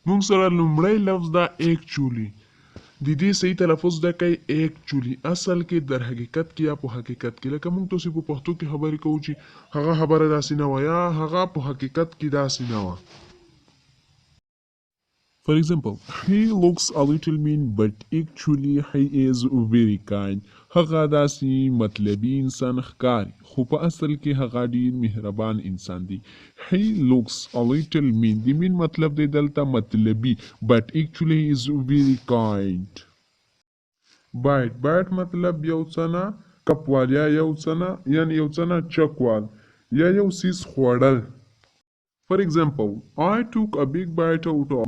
موږ سره لومړی لفظ دا actually د دې صحیح تلفظ دا کوي actually اصل کې در حقیقت کې یا په حقیقت کې لکه موږ تاسو په پښتو کې خبرې کوو چې هغه خبره داسې نه وه یا هغه په حقیقت کې داسې نه وه. For example, he looks a little mean but actually he is very kind. هغه داسې مطلبي انسان ښکاري خو په اصل کې هغه ډیر مهربان انسان دی. He looks a little mean. د mean مطلب دی دلته مطلبي but actually he is very kind. بایټ مطلب یو څه نه کپوال یا یو څه نه یعنی یو څه نه چکوال یا یو څیز خوړل. For example, I took a big bite out of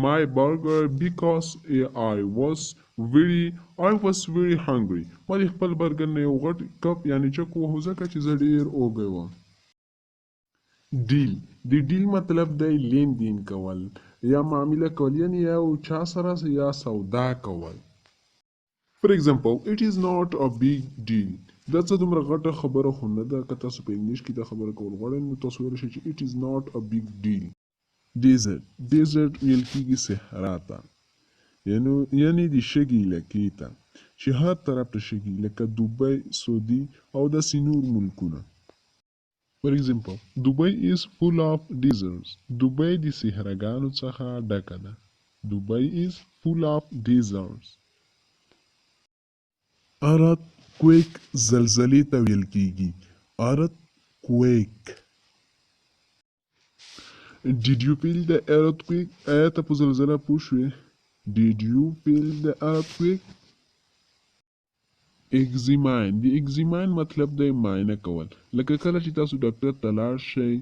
my burger because I was very hungry. ما د خپل برګر نه یو غټ کپ یعنی چک وهو ځکه چې زه ډېر اوږی وم. ډیل د ډیل مطلب دی لین دین کول یا معامله کول یعنی یو چا سره یا سودا کول. For example, it is not a big deal. دا څه دومره غټه خبره خو نه ده که تاسو په انګلیش کې دا خبره کول غواړئ نو تاسو ویلی شئ چې it is not a big deal. ډیزرټ ویل کېږي صحرا ته یعنی د شګې علاقې ته چې هر طرف ته شګې لکه دوبۍ سعودي او داسې نور ملکونه. For example, Dubai is full of deserts. دوبۍ د صحراګانو څخه ډکه ده. Dubai is full of deserts. earthquake زلزلې ته ویل کېږي. earthquake. Did you feel the earthquake? آیا ته په زلزله پوه شوې؟ Did you feel the earthquake? examine. د examine مطلب دی معاینه کول لکه کله چې تاسو ډاکټر ته لاړ شئ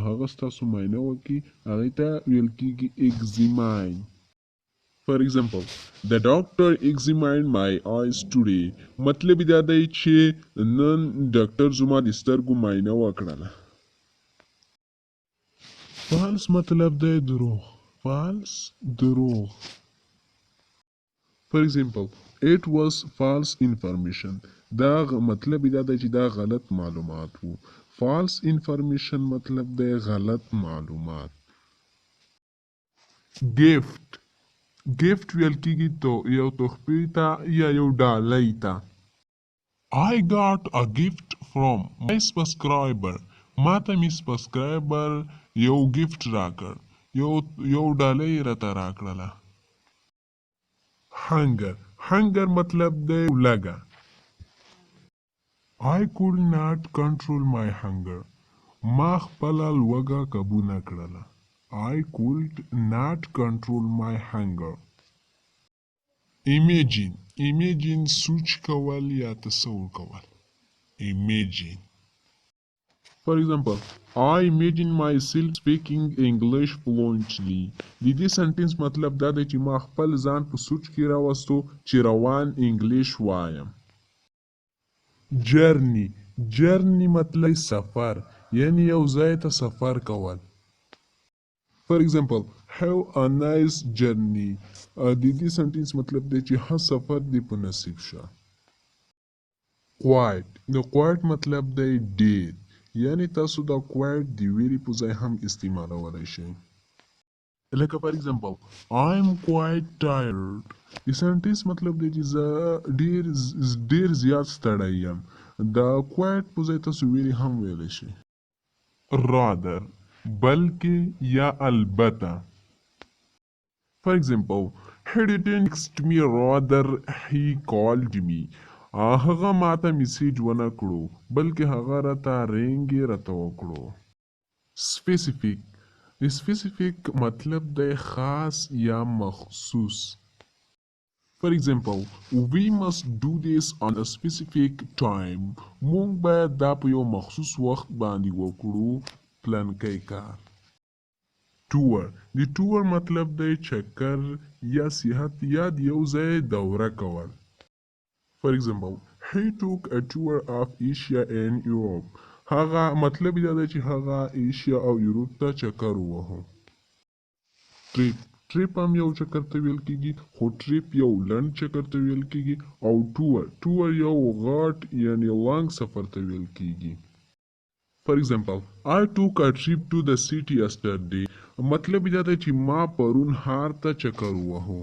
هغه ستاسو معاینه وکړي هغې ته ویل کېږي examine. For example, the doctor examined my eyes today. مطلب دا دی چې نن ډاکټر زما د سترګو معاینه وکړله. false مطلب دی دروغ. دروغ. For example, it was false information. دا مطلب دا دی چې دا غلط معلومات وو. false information مطلب دی غلط معلومات. gift ویل کېږي یو تحفې ته یا یو ډالۍ ته. I got a gift from my subscriber. ما ته مې سبسکرایبر یو ګفت راکړ یو ډالۍ راته راکړله. hunger مطلب دی لږه. I could not control my hunger. ما خپله لوږه قابو نه کړله. I could not control my hunger. Imagine سوچ کول یا تصور کول. Imagine. For example, I imagine myself speaking English fluently. د دې سنټنس مطلب دا دی چې ما خپل ځان په سوچ کې راوستو چې روان انګلیش وایم. journey مطلب سفر یعنی یو ځای ته سفر کول. For example, have a nice journey. د دې سنټنس مطلب دی چې ها سفر دی په نصیب شه. quiet. د quiet مطلب دی ډیر یعنی تاسو دا quiet د ویرې په ځای هم استعمالولی شئ. لکه for example, I'm quite tired. د سنټنس مطلب دی چې زه ډیر زیات ستړی یم. دا quiet په ځای تاسو ویرې هم ویلی شئ. rather بلکې یا البته. For example, he didn't text me rather he called me. هغه ماته میسیج ونه کړو بلکې هغه راته رینګ یې راته وکړو. specific مطلب دی خاص یا مخصوص. For example, we must do this on a specific time. مونږ باید دا په یو مخصوص وخت باندې وکړو پلانکی کار. tour. د tour مطلب دی چکر یا سیاحت یا د یو ځای دوره کول. For example, he took a tour of Asia and Europe. هغه مطلب دا دی چې هغه ایشیا او یوروپ ته چکر ووهو. ټریپ هم یو چکر ته ویل کېږي خو ټریپ یو لنډ چکر ته ویل کېږي او ټور یو غټ یعنی لانګ سفر ته ویل کېږي. For example, I took a trip to the city yesterday. مطلب یې دا دی چې ما پرون ښار ته چکر ووهو.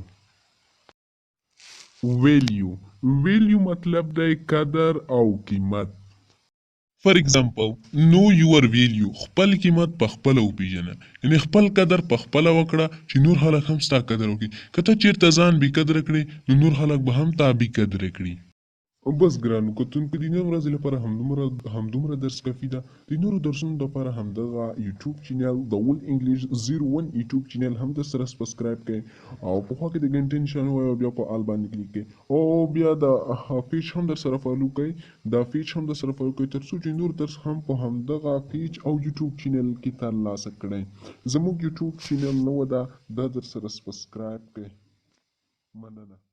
ویلیو مطلب دی قدر او قیمت. فار ایگزامپل نو یور ویلیو، خپل قیمت په خپله وپېژنه، یعنې خپل قدر په خپله وکړه چې نور خلک هم ستا قدر وکړي. که ته چېرته ځان بې قدره کړې نو نور خلک به هم تا بې قدره کړي. بس ګرانو کتونکو د نن ورځې لپاره همدومره درس کافي ده. د نورو درسونو لپاره همدغه یوټیوب چینل د ول انګلیش 01 یوټیوب چینل هم درسره سبسکرایب کړئ او په خوا کې د ګنټې نشان ووایئ او بیا په آل باندې کلیک کړئ او بیا د پیج هم درسره فالو کړئ. دا پیج هم درسره فالو کړئ تر څو چې نور درس هم په همدغه پیج او یوټیوب چینل کې ترلاسه کړئ. زموږ یوټیوب چینل نوه ده، دا درسره سبسکرایب کړئ. مننه.